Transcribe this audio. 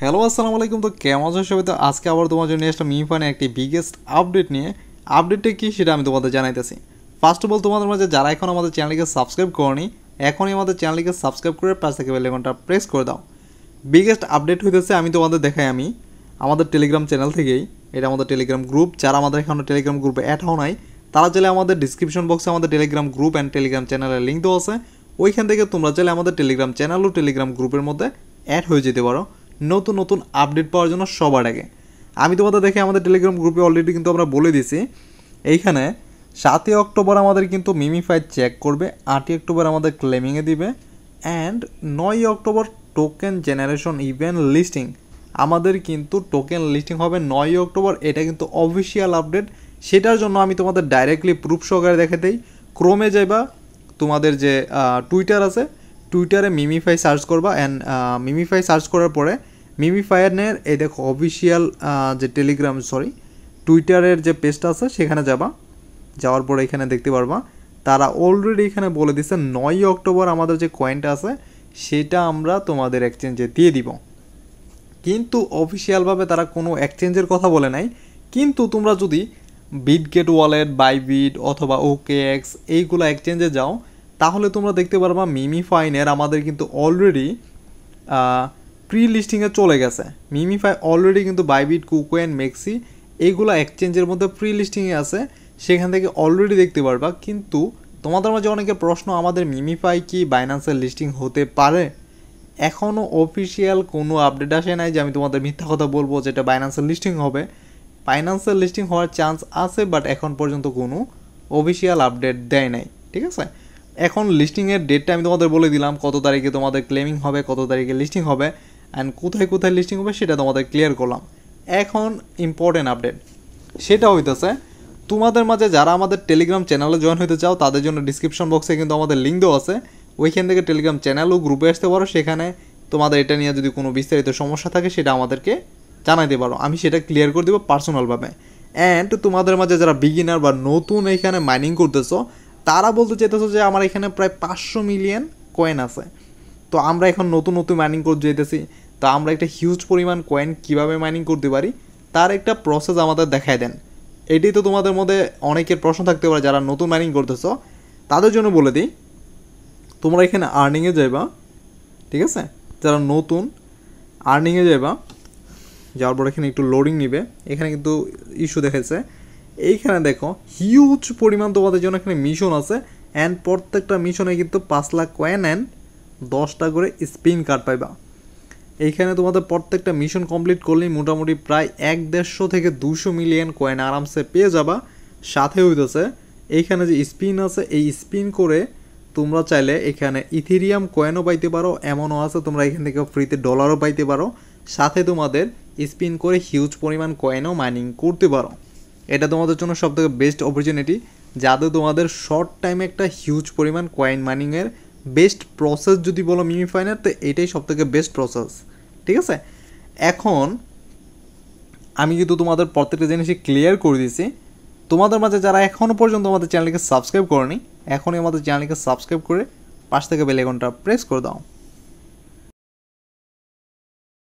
Hello আসসালামু আলাইকুম। তো কেমন আছো সবাই? তো আজকে আবার তোমার জন্য একটা মিমি একটি বিগেস্ট আপডেট নিয়ে। আপডেটটা কি সেটা আমি তোমাদের জানাইতেছি। ফার্স্ট অফ অল তোমাদের মাঝে যারা এখন আমাদের চ্যানেলকে সাবস্ক্রাইব করনি, এখনই আমাদের চ্যানেলকে সাবস্ক্রাইব করে পাশে থেকে বেল আইকনটা প্রেস করে দাও। বিগেস্ট আপডেট হইতেছে আমি তোমাদের দেখাই আমি আমাদের টেলিগ্রাম চ্যানেল থেকেই। এটা আমাদের টেলিগ্রাম গ্রুপ। যারা আমাদের এখনও টেলিগ্রাম গ্রুপে অ্যাড হও নাই তারা চাইলে আমাদের ডিসক্রিপশন বক্সে আমাদের টেলিগ্রাম গ্রুপ অ্যান্ড টেলিগ্রাম চ্যানেলের লিঙ্ক দেওয়া আছে। ওইখান থেকে তোমরা চাইলে আমাদের টেলিগ্রাম চ্যানেল ও টেলিগ্রাম গ্রুপের মধ্যে অ্যাড হয়ে যেতে পারো নতুন নতুন আপডেট পাওয়ার জন্য সবার আগে। আমি তোমাদের দেখে আমাদের টেলিগ্রাম গ্রুপে অলরেডি কিন্তু আমরা বলে দিছি। এইখানে 7ই অক্টোবর আমাদের কিন্তু মিমিফাই চেক করবে, 8ই অক্টোবর আমাদের ক্লেমিংয়ে দিবে, অ্যান্ড 9ই October token generation event listing আমাদের কিন্তু টোকেন লিস্টিং হবে 9ই অক্টোবর। এটা কিন্তু অফিসিয়াল আপডেট। সেটার জন্য আমি তোমাদের ডাইরেক্টলি প্রুফ সহকারে দেখাতেই ক্রোমে যাইবা, তোমাদের যে টুইটার আছে টুইটারে মিমিফাই সার্চ করবা, অ্যান্ড মিমিফাই সার্চ করার পরে মিমিফায়ারের এই দেখো অফিসিয়াল যে টুইটারের যে পেজটা আছে সেখানে যাবা। যাওয়ার পরে এখানে দেখতে পারবা তারা অলরেডি এখানে বলে দিচ্ছে 9ই অক্টোবর আমাদের যে কয়েনটা আছে সেটা আমরা তোমাদের এক্সচেঞ্জে দিয়ে দিব। কিন্তু অফিসিয়ালভাবে তারা কোনো এক্সচেঞ্জের কথা বলে নাই। কিন্তু তোমরা যদি বিটগেট ওয়ালেট, বাইবিট অথবা OKX এইগুলো এক্সচেঞ্জে যাও তাহলে তোমরা দেখতে পারবা মিমিফাইনের আমাদের কিন্তু অলরেডি প্রি লিস্টিংয়ে চলে গেছে। মিমিফাই অলরেডি কিন্তু বাইবিট, কুকোয়েন, মেক্সি এইগুলো এক্সচেঞ্জের মধ্যে প্রি লিস্টিংয়ে আছে, সেখান থেকে অলরেডি দেখতে পারবা। কিন্তু তোমাদের মাঝে অনেকের প্রশ্ন, আমাদের মিমিফাই কি বাইন্যান্সের লিস্টিং হতে পারে? এখনও অফিসিয়াল কোনো আপডেট আসে নাই যে আমি তোমাদের মিথ্যা কথা বলবো যেটা বাইন্যান্সের লিস্টিং হবে। বাইন্যান্সের লিস্টিং হওয়ার চান্স আছে, বাট এখন পর্যন্ত কোনো অফিসিয়াল আপডেট দেয় নাই। ঠিক আছে, এখন লিস্টিংয়ের ডেটটা আমি তোমাদের বলে দিলাম, কত তারিখে তোমাদের ক্লেমিং হবে, কত তারিখে লিস্টিং হবে, অ্যান্ড কোথায় কোথায় লিস্টিং হবে সেটা তোমাদের ক্লিয়ার করলাম। এখন ইম্পর্টেন্ট আপডেট সেটা হইতেছে তোমাদের মাঝে যারা আমাদের টেলিগ্রাম চ্যানেলে জয়েন হতে চাও তাদের জন্য ডিসক্রিপশন বক্সে কিন্তু আমাদের লিঙ্ক দেওয়া আছে। ওইখান থেকে টেলিগ্রাম চ্যানেল ও গ্রুপে আসতে পারো। সেখানে তোমাদের এটা নিয়ে যদি কোনো বিস্তারিত সমস্যা থাকে সেটা আমাদেরকে জানাইতে পারো, আমি সেটা ক্লিয়ার করে দেবো পার্সোনালভাবে। অ্যান্ড তোমাদের মাঝে যারা বিগিনার বা নতুন এখানে মাইনিং করতেছো তারা বলতে চাইতেছো যে আমার এখানে প্রায় 500 মিলিয়ন কয়েন আছে, তো আমরা এখন নতুন নতুন মাইনিং করতে যেতেছি, তো আমরা একটা হিউজ পরিমাণ কয়েন কীভাবে মাইনিং করতে পারি তার একটা প্রসেস আমাদের দেখায় দেন। এটাই তো তোমাদের মধ্যে অনেকের প্রশ্ন থাকতে পারে যারা নতুন মাইনিং করতেছো। তাদের জন্য বলে দিই, তোমরা এখানে আর্নিংয়ে যাইবা। ঠিক আছে, যারা নতুন আর্নিংয়ে যাইবা, যাওয়ার পর এখানে একটু লোডিং নিবে। এখানে কিন্তু ইস্যু দেখাচ্ছে। এইখানে দেখো হিউজ পরিমাণ তোমাদের জন্য এখানে মিশন আছে, অ্যান্ড প্রত্যেকটা মিশনে কিন্তু 5 লাখ কয়েন অ্যান্ড 10টা করে স্পিন কার্ড পাইবা। এইখানে তোমাদের প্রত্যেকটা মিশন কমপ্লিট করলেই মোটামুটি প্রায় 150 থেকে 200 মিলিয়ন কয়েন আরামসে পেয়ে যাবা। সাথে হইতেছে এইখানে যে স্পিন আছে, এই স্পিন করে তোমরা চাইলে এখানে ইথেরিয়াম কয়েনও পাইতে পারো, এমনও আছে তোমরা এখান থেকে ফ্রিতে ডলারও পাইতে পারো। সাথে তোমাদের স্পিন করে হিউজ পরিমাণ কয়েনও মাইনিং করতে পারো। এটা তোমাদের জন্য সবথেকে বেস্ট অপরচুনিটি, যাতে তোমাদের শর্ট টাইমে একটা হিউজ পরিমাণ কয়েন মাইনিংয়ের বেস্ট প্রসেস যদি বলো মিমিফাইনের, তো এটাই সবথেকে বেস্ট প্রসেস। ঠিক আছে, এখন আমি কিন্তু তোমাদের প্রত্যেকটা জিনিসই ক্লিয়ার করে দিয়েছি। তোমাদের মাঝে যারা এখনও পর্যন্ত আমাদের চ্যানেলকে সাবস্ক্রাইব করেনি, এখনই আমাদের চ্যানেলকে সাবস্ক্রাইব করে পাশ থেকে বেল আইকনটা প্রেস করে দাও।